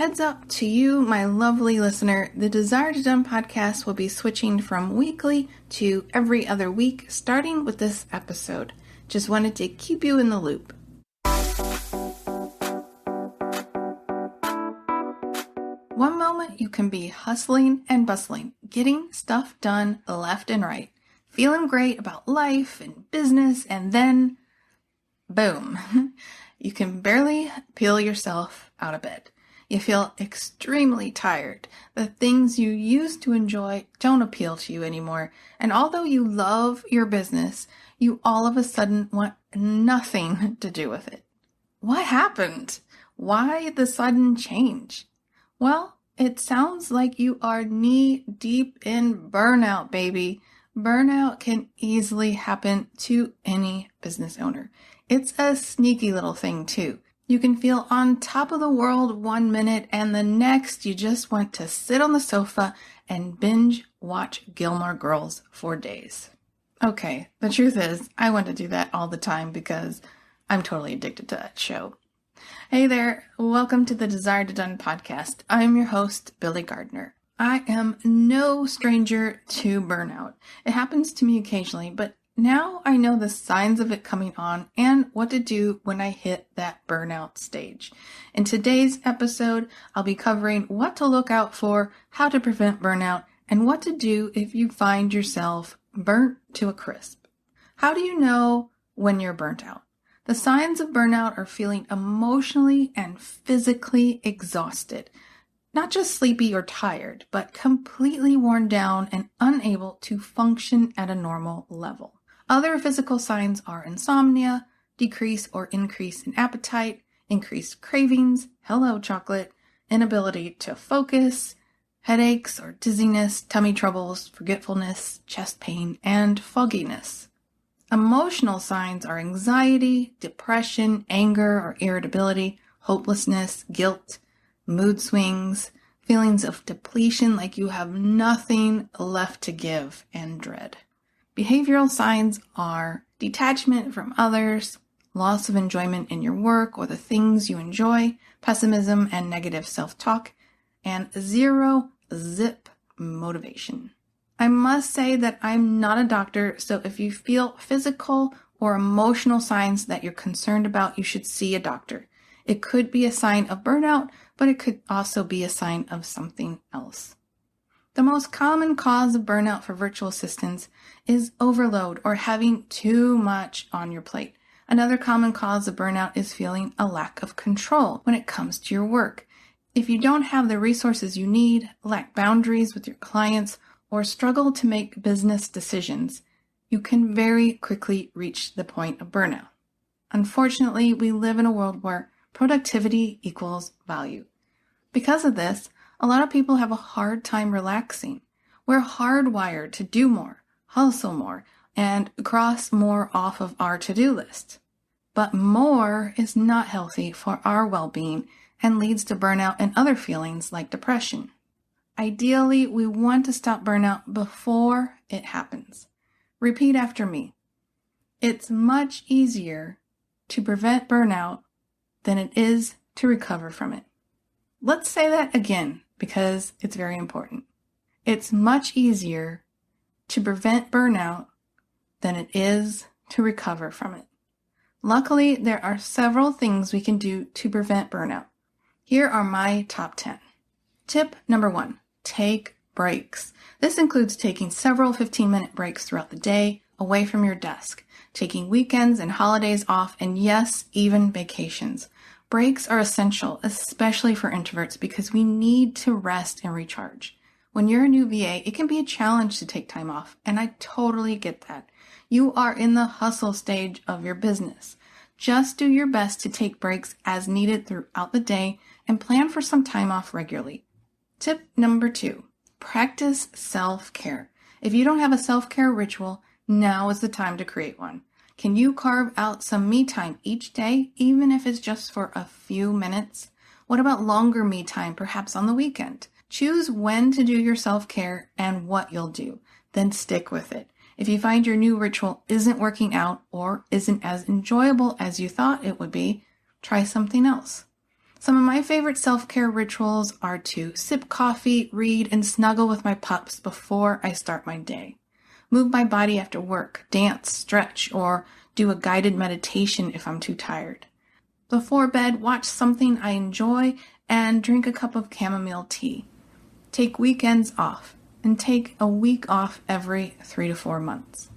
Heads up to you, my lovely listener, the Desire to Done podcast will be switching from weekly to every other week, starting with this episode. Just wanted to keep you in the loop. One moment you can be hustling and bustling, getting stuff done left and right, feeling great about life and business, and then, boom, you can barely peel yourself out of bed. You feel extremely tired. The things you used to enjoy don't appeal to you anymore. And although you love your business, you all of a sudden want nothing to do with it. What happened? Why the sudden change? Well, it sounds like you are knee deep in burnout, baby. Burnout can easily happen to any business owner. It's a sneaky little thing too. You can feel on top of the world one minute and the next you just want to sit on the sofa and binge watch Gilmore Girls for days. Okay, the truth is I want to do that all the time because I'm totally addicted to that show. Hey there, welcome to the Desire to Done podcast. I'm your host, Billy Gardner. I am no stranger to burnout. It happens to me occasionally, but now I know the signs of it coming on and what to do when I hit that burnout stage. In today's episode, I'll be covering what to look out for, how to prevent burnout, and what to do if you find yourself burnt to a crisp. How do you know when you're burnt out? The signs of burnout are feeling emotionally and physically exhausted. Not just sleepy or tired, but completely worn down and unable to function at a normal level. Other physical signs are insomnia, decrease or increase in appetite, increased cravings, hello chocolate, inability to focus, headaches or dizziness, tummy troubles, forgetfulness, chest pain, and fogginess. Emotional signs are anxiety, depression, anger or irritability, hopelessness, guilt, mood swings, feelings of depletion like you have nothing left to give, and dread. Behavioral signs are detachment from others, loss of enjoyment in your work or the things you enjoy, pessimism and negative self-talk, and zip motivation. I must say that I'm not a doctor, so if you feel physical or emotional signs that you're concerned about, you should see a doctor. It could be a sign of burnout, but it could also be a sign of something else. The most common cause of burnout for virtual assistants is overload or having too much on your plate. Another common cause of burnout is feeling a lack of control when it comes to your work. If you don't have the resources you need, lack boundaries with your clients, or struggle to make business decisions, you can very quickly reach the point of burnout. Unfortunately, we live in a world where productivity equals value. Because of this, a lot of people have a hard time relaxing. We're hardwired to do more, hustle more, and cross more off of our to-do list. But more is not healthy for our well-being and leads to burnout and other feelings like depression. Ideally, we want to stop burnout before it happens. Repeat after me. It's much easier to prevent burnout than it is to recover from it. Let's say that again because it's very important. It's much easier to prevent burnout than it is to recover from it. Luckily, there are several things we can do to prevent burnout. Here are my top 10. Tip number 1, take breaks. This includes taking several 15-minute breaks throughout the day away from your desk, taking weekends and holidays off, and yes, even vacations. Breaks are essential, especially for introverts, because we need to rest and recharge. When you're a new VA, it can be a challenge to take time off, and I totally get that. You are in the hustle stage of your business. Just do your best to take breaks as needed throughout the day and plan for some time off regularly. Tip number 2, practice self-care. If you don't have a self-care ritual, now is the time to create one. Can you carve out some me time each day, even if it's just for a few minutes? What about longer me time, perhaps on the weekend? Choose when to do your self-care and what you'll do. Then stick with it. If you find your new ritual isn't working out or isn't as enjoyable as you thought it would be, try something else. Some of my favorite self-care rituals are to sip coffee, read, and snuggle with my pups before I start my day. Move my body after work, dance, stretch, or do a guided meditation if I'm too tired. Before bed, watch something I enjoy and drink a cup of chamomile tea. Take weekends off and take a week off every 3 to 4 months.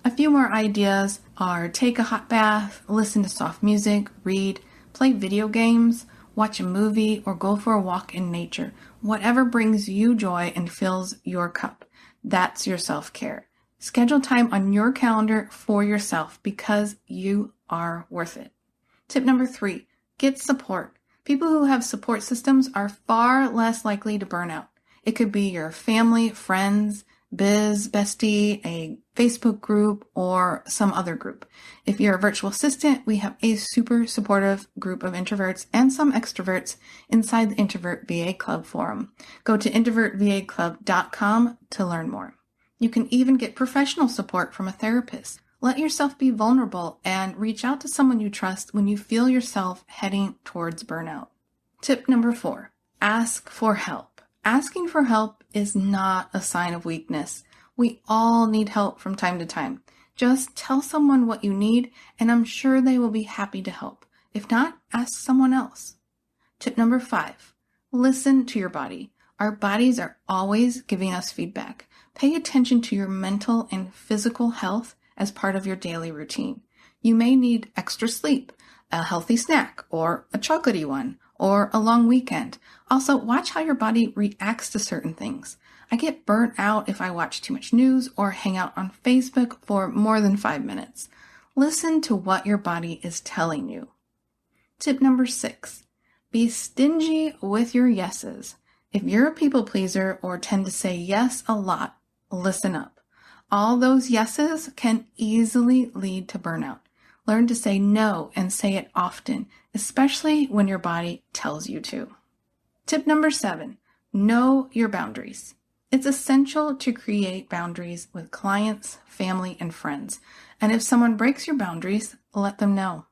A few more ideas are take a hot bath, listen to soft music, read, play video games, watch a movie, or go for a walk in nature. Whatever brings you joy and fills your cup. That's your self-care. Schedule time on your calendar for yourself because you are worth it. Tip number 3, get support. People who have support systems are far less likely to burn out. It could be your family, friends, biz, bestie, a Facebook group, or some other group. If you're a virtual assistant, we have a super supportive group of introverts and some extroverts inside the Introvert VA Club forum. Go to introvertvaclub.com to learn more. You can even get professional support from a therapist. Let yourself be vulnerable and reach out to someone you trust when you feel yourself heading towards burnout. Tip number 4, ask for help. Asking for help is not a sign of weakness. We all need help from time to time. Just tell someone what you need, and I'm sure they will be happy to help. If not, ask someone else. Tip number 5, listen to your body. Our bodies are always giving us feedback. Pay attention to your mental and physical health as part of your daily routine. You may need extra sleep, a healthy snack, or a chocolatey one, or a long weekend. Also, watch how your body reacts to certain things. I get burnt out if I watch too much news or hang out on Facebook for more than 5 minutes. Listen to what your body is telling you. Tip number 6, be stingy with your yeses. If you're a people pleaser or tend to say yes a lot, listen up. All those yeses can easily lead to burnout. Learn to say no and say it often, especially when your body tells you to. Tip number 7, know your boundaries. It's essential to create boundaries with clients, family, and friends. And if someone breaks your boundaries, let them know.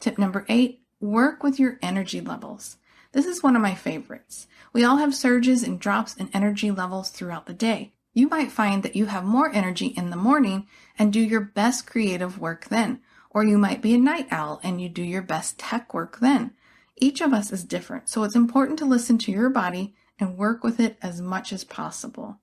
Tip number 8, work with your energy levels. This is one of my favorites. We all have surges and drops in energy levels throughout the day. You might find that you have more energy in the morning and do your best creative work then, or you might be a night owl and you do your best tech work then. Each of us is different, so it's important to listen to your body and work with it as much as possible.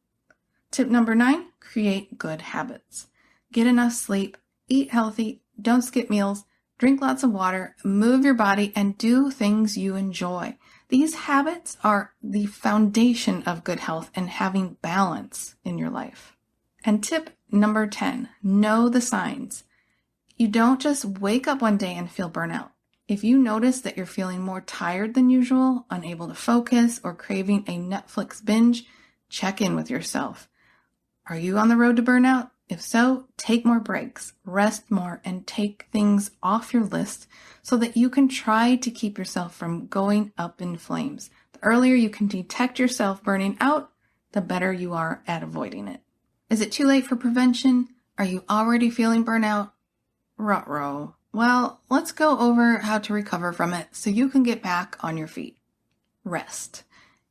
Tip number 9, create good habits. Get enough sleep, eat healthy, don't skip meals, drink lots of water, move your body, and do things you enjoy. These habits are the foundation of good health and having balance in your life. And tip number 10, know the signs. You don't just wake up one day and feel burnout. If you notice that you're feeling more tired than usual, unable to focus, or craving a Netflix binge, check in with yourself. Are you on the road to burnout? If so, take more breaks, rest more, and take things off your list so that you can try to keep yourself from going up in flames. The earlier you can detect yourself burning out, the better you are at avoiding it. Is it too late for prevention? Are you already feeling burnout? Ruh-roh. Well, let's go over how to recover from it so you can get back on your feet. Rest.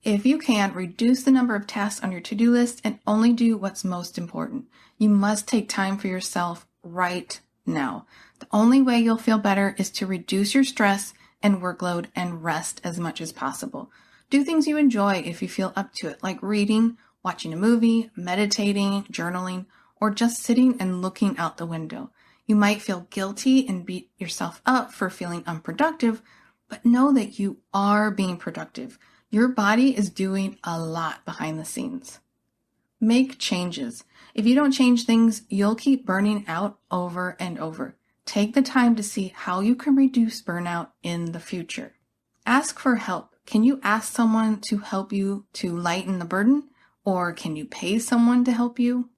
If you can, reduce the number of tasks on your to-do list and only do what's most important. You must take time for yourself right now. The only way you'll feel better is to reduce your stress and workload and rest as much as possible. Do things you enjoy if you feel up to it, like reading, watching a movie, meditating, journaling, or just sitting and looking out the window. You might feel guilty and beat yourself up for feeling unproductive, but know that you are being productive. Your body is doing a lot behind the scenes. Make changes. If you don't change things, you'll keep burning out over and over. Take the time to see how you can reduce burnout in the future. Ask for help. Can you ask someone to help you to lighten the burden? Or can you pay someone to help you?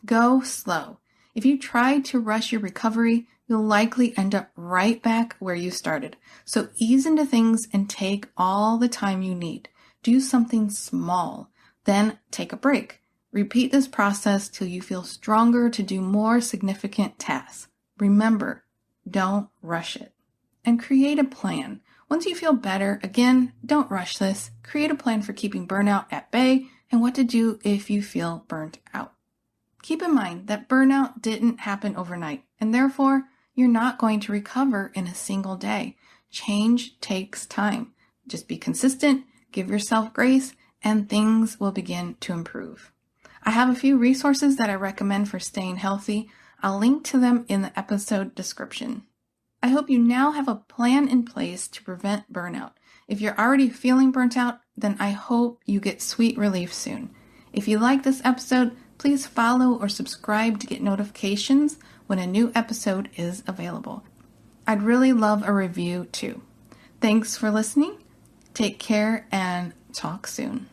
Go slow. If you try to rush your recovery, you'll likely end up right back where you started. So ease into things and take all the time you need. Do something small, then take a break. Repeat this process till you feel stronger to do more significant tasks. Remember, don't rush it. And create a plan. Once you feel better, again, don't rush this. Create a plan for keeping burnout at bay and what to do if you feel burnt out. Keep in mind that burnout didn't happen overnight, and therefore, you're not going to recover in a single day. Change takes time. Just be consistent, give yourself grace, and things will begin to improve. I have a few resources that I recommend for staying healthy. I'll link to them in the episode description. I hope you now have a plan in place to prevent burnout. If you're already feeling burnt out, then I hope you get sweet relief soon. If you like this episode, please follow or subscribe to get notifications when a new episode is available. I'd really love a review too. Thanks for listening. Take care and talk soon.